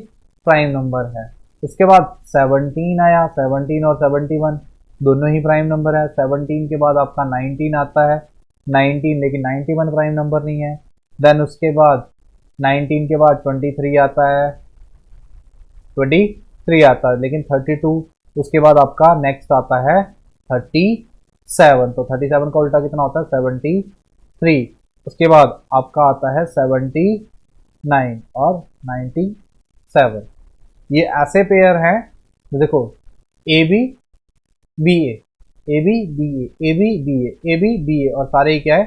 प्राइम नंबर है। उसके बाद 17 आया, 17 और 71 दोनों ही प्राइम नंबर है। 17 के बाद आपका 19 आता है, 19 लेकिन 91 प्राइम नंबर नहीं है। देन उसके बाद 19 के बाद 23 आता है, 23 आता है लेकिन 32। उसके बाद आपका नेक्स्ट आता है 37, तो 37 का उल्टा कितना होता है 73। उसके बाद आपका आता है 79 और 97। ये ऐसे पेयर हैं, देखो A B B A B B A B B A B B A, और सारे क्या है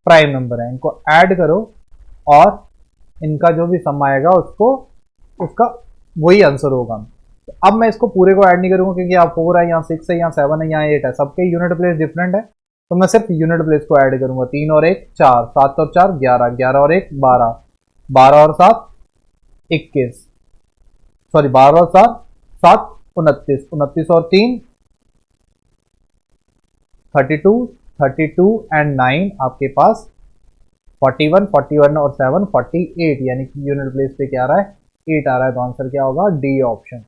प्राइम नंबर है। इनको ऐड करो और इनका जो भी सम आएगा उसका वही आंसर होगा। तो अब मैं इसको पूरे को ऐड नहीं करूंगा, क्योंकि यहाँ 4 है, यहाँ 6 है, यहाँ 7 है, यहाँ 8 है, सबके यूनिट प्लेस डिफरेंट है। तो मैं सिर्फ यूनिट प्लेस को ऐड करूंगा। 3 और 1 4, 7 और 4 11, 11 और 1 12, 12 और 7 21, सॉरी 12 और 7 7 29, 29 और 3 32, 32 एंड 9 आपके पास 41, 41 और 7 48, यानी कि यूनिट प्लेस पे क्या आ रहा है 8 आ रहा है। तो आंसर क्या होगा डी ऑप्शन।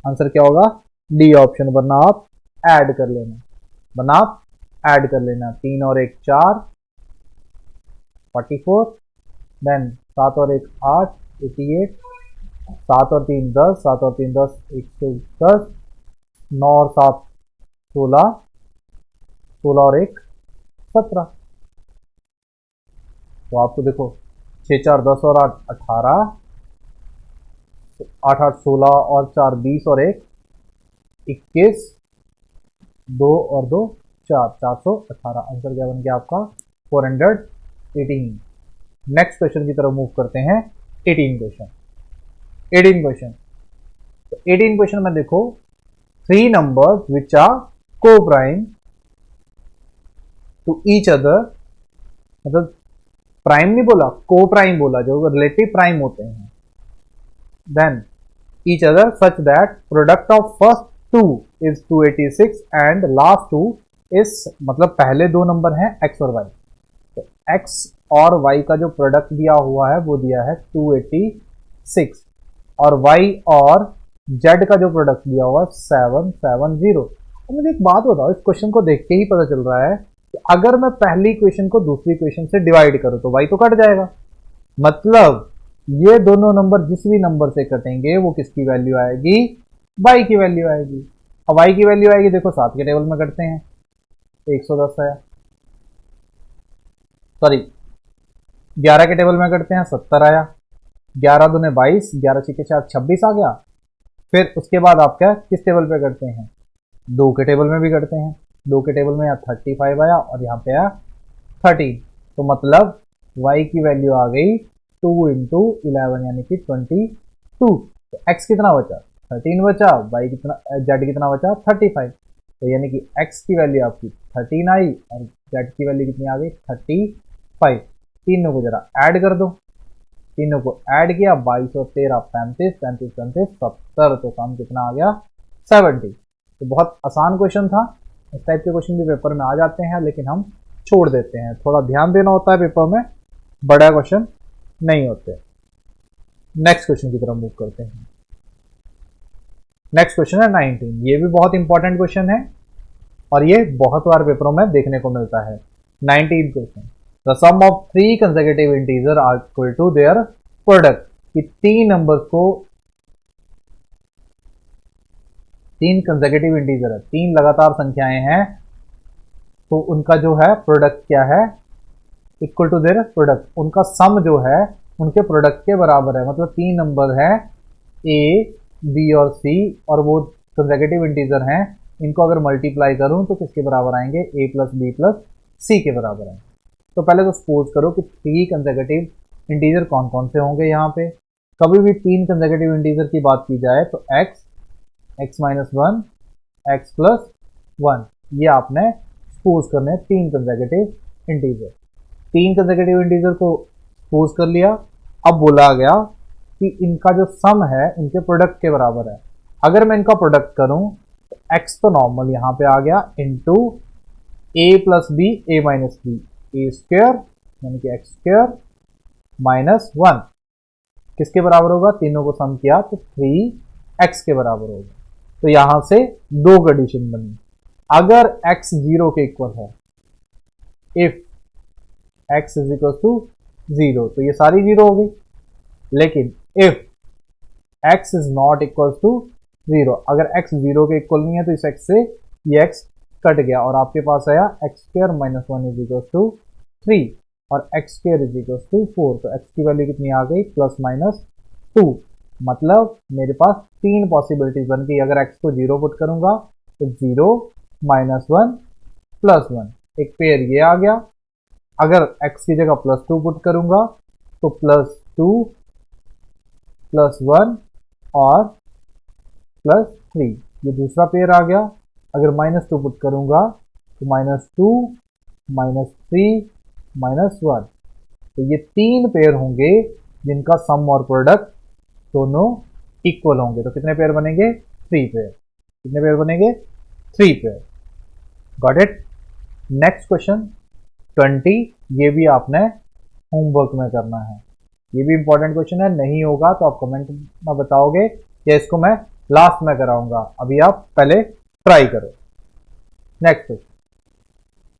आंसर क्या होगा डी ऑप्शन, वरना आप ऐड कर लेना, वरना आप ऐड कर लेना। 3 और 1 4 44, देन 7 और 1 8 88, 7 और 3 10, 7 और 3 10 110, 9 और 7 16, 16 और 1 17। तो आपको देखो 6 4 10 और 8 18, 8 8 16 और 4 20 और 1 21, 2 और 2 4, 418। आंसर क्या बन गया आपका 418। नेक्स्ट क्वेश्चन की तरफ मूव करते हैं। 18 क्वेश्चन। 18 क्वेश्चन, तो 18 क्वेश्चन में देखो 3 नंबर्स विच आर को प्राइम टू ईच अदर, मतलब प्राइम नहीं बोला, को प्राइम बोला, जो रिलेटिव प्राइम होते हैं। Then each other such that product of first 2 is 286 and last 2 is, मतलब पहले 2 नंबर हैं x और y। तो x और y का जो प्रोडक्ट दिया हुआ है वो दिया है 286, और y और z का जो प्रोडक्ट दिया हुआ है 770। अब मुझे एक बात बताओ, इस क्वेश्चन को देख के ही पता चल रहा है कि अगर मैं पहली क्वेश्चन को दूसरी क्वेश्चन से डिवाइड करूं तो y तो कट जाएगा, मतलब ये दोनों नंबर जिस भी नंबर से कटेंगे वो किसकी वैल्यू आएगी, y की वैल्यू आएगी। अब y की वैल्यू आएगी, देखो 7 के टेबल में कटते हैं, 110 आया, सॉरी 11 के टेबल में करते हैं 70 आया, 11 दूने 22, 11 छक्के 4 26 आ गया। फिर उसके बाद आप क्या किस टेबल पे करते हैं, 2 के टेबल में भी करते हैं, 2 के टेबल में यहाँ 35 आया और यहाँ पे आया 13। तो मतलब y की वैल्यू आ गई 2 इंटू 11 यानी कि 22। तो x कितना बचा, 13 बचा, y कितना, z कितना बचा 35। तो यानी कि x की वैल्यू आपकी 13 आई और z की वैल्यू कितनी आ गई 35। तीनों को जरा ऐड कर दो, तीनों को ऐड किया, 22 और 13 35, 35 35 70, तो सम कितना आ गया 70। तो बहुत आसान क्वेश्चन था, इस टाइप के क्वेश्चन भी पेपर में आ जाते हैं लेकिन हम छोड़ देते हैं, थोड़ा ध्यान देना होता है पेपर में, बड़ा क्वेश्चन नहीं होते। नेक्स्ट क्वेश्चन की तरफ मूव करते हैं। नेक्स्ट क्वेश्चन है 19, ये भी बहुत इंपॉर्टेंट क्वेश्चन है और ये बहुत बार पेपरों में देखने को मिलता है। 19 question, the sum of 3 consecutive integer are equal to their product, कि 3 नंबर्स को, 3 कंसेक्यूटिव इंटीजर है, 3 लगातार संख्याएं हैं, तो उनका जो है प्रोडक्ट क्या है, इक्वल टू देयर प्रोडक्ट, उनका सम जो है उनके प्रोडक्ट के बराबर है। मतलब 3 नंबर है a, b और c और वो कंसेक्यूटिव इंटीजर हैं, इनको अगर मल्टीप्लाई करूं तो किसके बराबर आएंगे, a प्लस बी प्लस सी के बराबर आएंगे। तो पहले तो सपोज करो कि 3 कंसेक्यूटिव इंटीजर कौन कौन से होंगे। यहाँ पे कभी भी 3 कंसेक्यूटिव इंटीजर की बात की जाए तो x माइनस 1, x प्लस 1, ये आपने सपोज करने हैं 3 कंसेक्यूटिव इंटीजर। 3 कंसेक्यूटिव इंटीजर को सपोज कर लिया, अब बोला गया कि इनका जो सम है इनके प्रोडक्ट के बराबर है। अगर मैं इनका प्रोडक्ट करूं तो x तो नॉर्मल यहाँ पे आ गया into a plus B, A minus B, A square यानी कि एक्स स्क्वेयर माइनस 1 किसके बराबर होगा, तीनों को सम किया तो 3x के बराबर होगा। तो यहां से 2 कंडीशन बनी, अगर x 0 के इक्वल है, if x is equal to 0, तो ये सारी 0 हो गई। लेकिन if x is not equal to 0, अगर x 0 के इक्वल नहीं है तो इस x से ये x कट गया और आपके पास आया X square minus 1 is equal to 3 और X square is equal to 4। तो x की वैल्यू कितनी आ गई, प्लस माइनस 2। मतलब मेरे पास 3 पॉसिबिलिटीज बन गई। अगर x को 0 पुट करूंगा तो 0 माइनस 1 प्लस 1, एक पेयर ये आ गया। अगर x की जगह प्लस 2 पुट करूंगा तो प्लस 2 प्लस 1 और प्लस 3, ये दूसरा पेयर आ गया। अगर माइनस 2 पुट करूंगा तो माइनस 2 माइनस 3 माइनस 1, तो ये 3 पेयर होंगे जिनका सम और प्रोडक्ट दोनों इक्वल होंगे। तो कितने पेयर बनेंगे, 3 पेयर। कितने पेयर बनेंगे, 3 pair. Got it. Next question 20, ये भी आपने होमवर्क में करना है, ये भी इंपॉर्टेंट क्वेश्चन है। नहीं होगा तो आप कमेंट में बताओगे या इसको मैं लास्ट में कराऊंगा, अभी आप पहले ट्राई करो। नेक्स्ट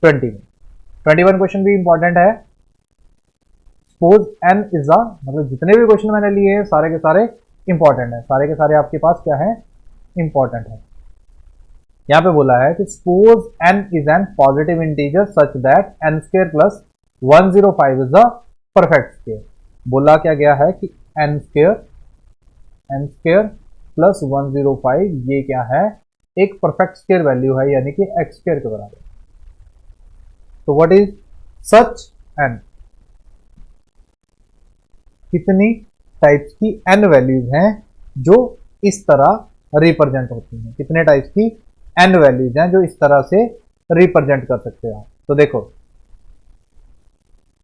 21 क्वेश्चन भी इंपॉर्टेंट है। सपोज n इज द, मतलब जितने भी क्वेश्चन मैंने लिए हैं सारे के सारे इंपॉर्टेंट है, सारे के सारे आपके पास क्या है, इंपॉर्टेंट है। यहां पे बोला है कि suppose n is an positive integer such that n square plus 105 is the perfect square. बोला क्या गया है कि n स्क्वायर प्लस 105 ये क्या है, एक परफेक्ट स्क्वायर वैल्यू है, यानी कि x स्क्वायर के बराबर। तो व्हाट इज सच n, कितनी टाइप्स की n वैल्यूज हैं जो इस तरह रिप्रेजेंट होती हैं, कितने टाइप्स की n वैल्यूज हैं जो इस तरह से रिप्रेजेंट कर सकते हैं। तो देखो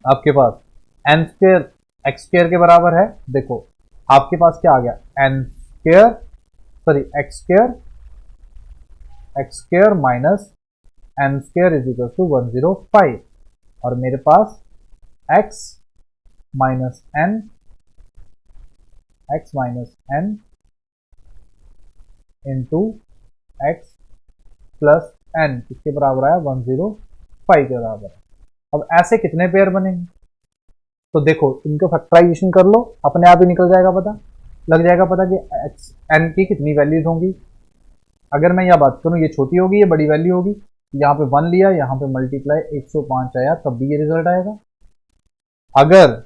आपके पास n स्क्वायर x स्क्वायर के बराबर है, देखो आपके पास क्या आ गया, n square sorry X square minus n square is equal to 105 और मेरे पास x minus n into X plus n किसके बराबर आया, 105 के बराबर है। अब ऐसे कितने पेयर बनेंगे, तो देखो इनको फैक्टराइजेशन कर लो, अपने आप ही निकल जाएगा पता, लग जाएगा पता कि एन की कितनी वैल्यूज होंगी। अगर मैं यह बात करूं, ये छोटी होगी ये बड़ी वैल्यू होगी, यहाँ पे 1 लिया, यहाँ पे मल्टीप्लाई 105 आया, तब भी ये रिजल्ट आएगा। अगर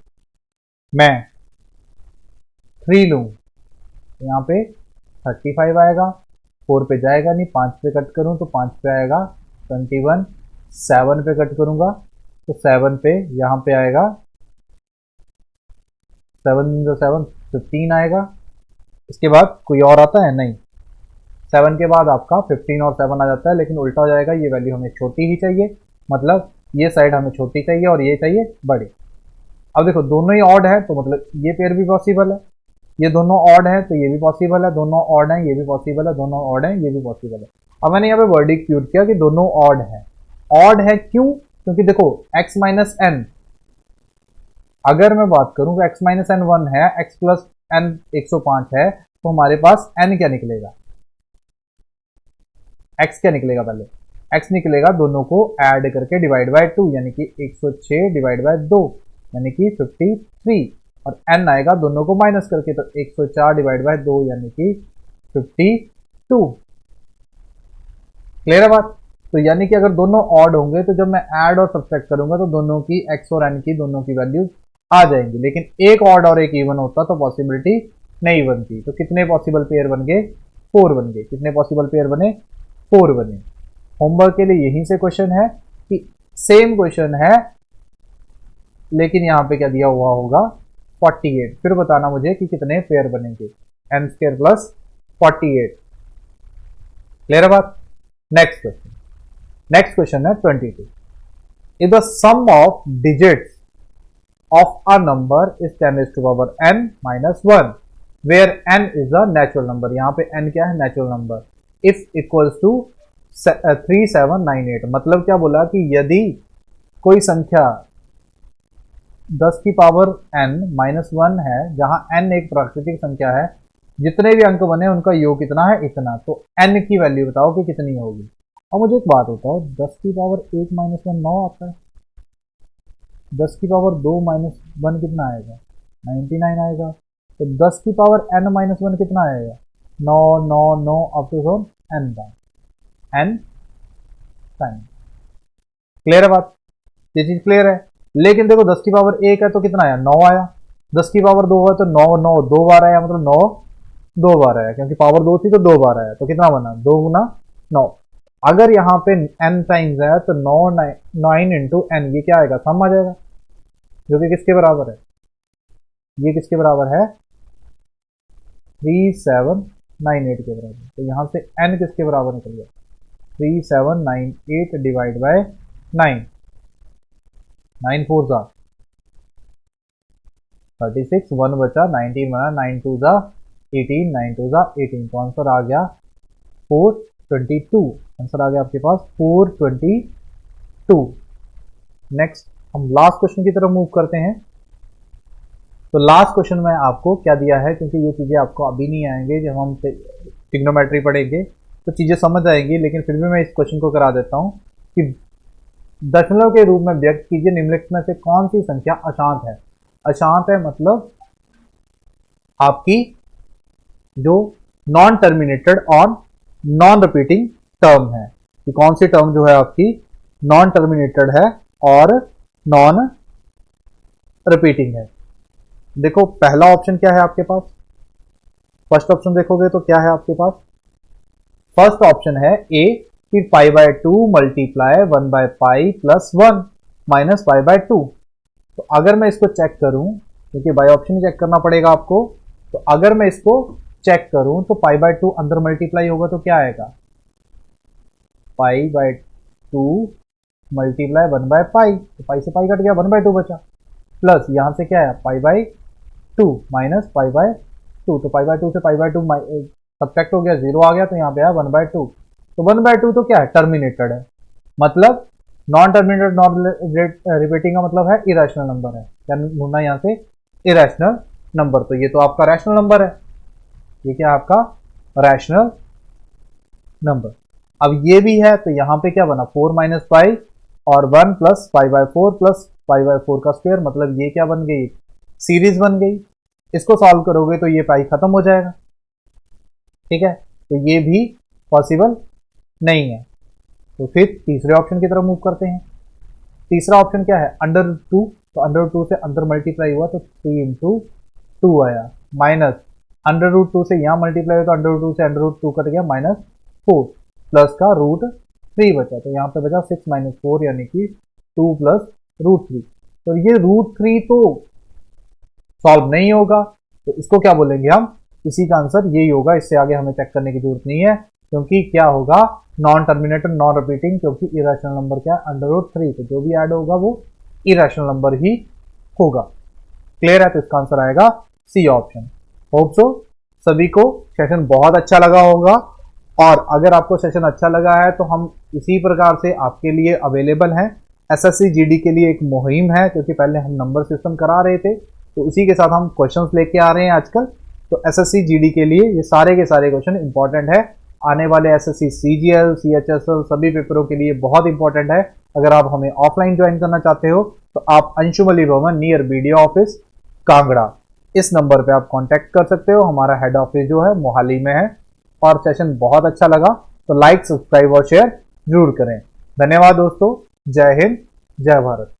मैं 3 लूं तो यहाँ पे 35 आएगा, 4 पे जाएगा नहीं, 5 पे कट करूं तो 5 पे आएगा 21, 7 पे कट करूंगा तो 7 पे यहाँ पे आएगा 7 15 आएगा। इसके बाद कोई और आता है नहीं, 7 के बाद आपका 15 और 7 आ जाता है, लेकिन उल्टा हो जाएगा, ये वैल्यू हमें छोटी ही चाहिए, मतलब ये साइड हमें छोटी चाहिए और ये चाहिए बड़ी। अब देखो दोनों ही ऑड है तो मतलब ये पेयर भी पॉसिबल है, ये दोनों ऑड है तो ये भी पॉसिबल है, दोनों ऑड है ये भी पॉसिबल है, दोनों ऑड है ये भी पॉसिबल है। अब मैंने यहाँ पे वर्डिक्ट यूज किया कि दोनों ऑड है। ऑड है क्यों? क्योंकि देखो x माइनस एन, अगर मैं बात करूं तो x माइनस एन 1 है, x प्लस एन 105 है, तो हमारे पास n क्या निकलेगा, x क्या निकलेगा, पहले x निकलेगा दोनों को ऐड करके डिवाइड बाय 2, यानी कि 106 डिवाइड बाय 2 यानी कि 53, और n आएगा दोनों को माइनस करके, तो 104 डिवाइड बाय 2 यानी कि 52। क्लियर है बात? तो यानी कि अगर दोनों ऑड होंगे तो जब मैं ऐड और सब्ट्रैक्ट करूंगा तो दोनों की x और n की दोनों की वैल्यूज आ जाएंगी, लेकिन एक ऑड और एक इवन होता तो पॉसिबिलिटी नहीं बनती। तो कितने पॉसिबल पेयर बन गए? 4 बन गए। कितने पॉसिबल पेयर बने? 4 बने। होमवर्क के लिए यहीं से क्वेश्चन है कि सेम क्वेश्चन है लेकिन यहां पे क्या दिया हुआ होगा 48, फिर बताना मुझे कि कितने पेयर बनेंगे, n स्क्वायर प्लस 48। क्लियर है बात? नेक्स्ट क्वेश्चन है 22। If the sum of digits of a number is 10 raised to power n minus 1 where n is a natural number, यहाँ पे n क्या है? Natural number. if equals to 3798, मतलब क्या बोला कि यदि कोई संख्या 10 की पावर n माइनस 1 है, जहां n एक प्राकृतिक संख्या है, जितने भी अंक बने उनका योग कितना है? इतना। तो n की वैल्यू बताओ कि कितनी होगी। और मुझे एक बात होता है, 10 की पावर 1 माइनस 1 9 आता है, 10 की पावर 2 माइनस 1 कितना आएगा? 99 आएगा। तो 10 की पावर n माइनस 1 कितना आएगा? 9 9 9 अप टू n का n टाइम। क्लियर है बात? ये चीज क्लियर है। लेकिन देखो 10 की पावर 1 है तो कितना आया? 9 आया। 10 की पावर 2 है तो 9 9 2 बार आया, मतलब 9 2 बार आया, क्योंकि पावर 2 थी तो 2 बार आया, तो कितना बना? 2 गुना 9। अगर यहाँ पे n टाइम्स है तो 9 इंटू n, ये क्या आएगा? सम आ जाएगा, जो कि किसके बराबर है? ये किसके बराबर है? 3798 के बराबर। तो यहां से n किसके बराबर निकल गया? 3798 डिवाइड बाय 9, 9 4 जा 36, 1 बचा 19 बना, 9 2 जा 18, 9 2 जा 18, तो आंसर आ गया 422। आंसर आ गया आपके पास 422। नेक्स्ट हम लास्ट क्वेश्चन की तरफ मूव करते हैं। तो लास्ट क्वेश्चन में आपको क्या दिया है, क्योंकि ये चीजें आपको अभी नहीं आएंगे, जब हम ट्रिग्नोमेट्री पढ़ेंगे तो चीजें समझ आएंगी, लेकिन फिर भी मैं इस क्वेश्चन को करा देता हूं कि दशमलव के रूप में व्यक्त कीजिए निम्नलिखित में से कौन सी संख्या अशांत है। अशांत है मतलब आपकी जो नॉन टर्मिनेटेड और नॉन रिपीटिंग टर्म है, कि कौन सी टर्म जो है आपकी नॉन टर्मिनेटेड है और नॉन रिपीटिंग है। देखो पहला ऑप्शन क्या है आपके पास, फर्स्ट ऑप्शन देखोगे तो क्या है आपके पास? फर्स्ट ऑप्शन है ए कि pi by 2 multiply 1 by pi plus 1 minus pi by 2। तो अगर मैं इसको चेक करूं, क्योंकि बाय ऑप्शन चेक करना पड़ेगा आपको, तो अगर मैं इसको चेक करूं तो पाई बाय 2 अंदर मल्टीप्लाई होगा तो क्या आएगा? Pi by 2 multiply 1 by pi, तो पाई से पाई कट गया, 1 बाय 2 बचा, प्लस यहां से क्या है? Pi by 2 minus pi by 2, तो पाई बाय 2 से पाई बाय 2 सब्ट्रैक्ट हो गया, 0 आ गया, तो यहाँ पे आया 1 बाय 2। तो 1 बाय 2 तो क्या है? टर्मिनेटेड है, मतलब नॉन टर्मिनेटेड नॉन रिपीटिंग का मतलब है इरेशनल नंबर है, क्या ढूंढना यहाँ से? Irrational number. तो ये तो आपका रैशनल नंबर है, ये क्या है आपका? Rational number. अब ये भी है तो यहाँ पे क्या बना? 4 माइनस पाई और 1 plus pi by 4 plus pi by 4 का स्क्वायर, मतलब ये क्या बन गई, सीरीज बन गई। इसको सॉल्व करोगे तो ये पाई खत्म हो जाएगा, ठीक है, तो ये भी पॉसिबल नहीं है। तो फिर तीसरे ऑप्शन की तरफ मूव करते हैं। तीसरा ऑप्शन क्या है, अंडर 2, तो अंडर 2 से अंदर मल्टीप्लाई हुआ तो 3 इंटू 2 आया, माइनस अंडर रूट 2 से यहाँ मल्टीप्लाई हुआ तो अंडर रूट 2 से अंडर रूट 2 कट गया, -4 प्लस का रूट 3 बचा, तो यहाँ पे बचा 6 - 4 यानी कि 2 प्लस रूट 3। तो ये रूट 3 तो सॉल्व नहीं होगा, तो इसको क्या बोलेंगे हम, इसी का आंसर यही होगा, इससे आगे हमें चेक करने की जरूरत नहीं है, क्योंकि क्या होगा, नॉन टर्मिनेटर नॉन रिपीटिंग, क्योंकि इरेशनल नंबर क्या है, अंडर रूट 3, तो जो भी ऐड होगा वो इरेशनल नंबर ही होगा। क्लियर है, तो इसका आंसर आएगा सी ऑप्शन। होप सो सभी को सेशन बहुत अच्छा लगा होगा, और अगर आपको सेशन अच्छा लगा है तो हम इसी प्रकार से आपके लिए अवेलेबल हैं। एसएससी जीडी के लिए एक मुहिम है, क्योंकि पहले हम नंबर सिस्टम करा रहे थे, तो उसी के साथ हम क्वेश्चंस लेके आ रहे हैं आजकल। तो एसएससी जीडी के लिए ये सारे के सारे क्वेश्चन इंपॉर्टेंट है, आने वाले एसएससी सीजीएल सीएचएसएल सभी पेपरों के लिए बहुत इंपॉर्टेंट है। अगर आप हमें ऑफलाइन ज्वाइन करना चाहते हो तो आप अंशुमली भवन नियर बीडीओ ऑफिस कांगड़ा, इस नंबर पे आप कांटेक्ट कर सकते हो। हमारा हेड ऑफिस जो है मोहाली में है। और सेशन बहुत अच्छा लगा तो लाइक, सब्सक्राइब और शेयर जरूर करें। धन्यवाद दोस्तों, जय हिंद, जय भारत।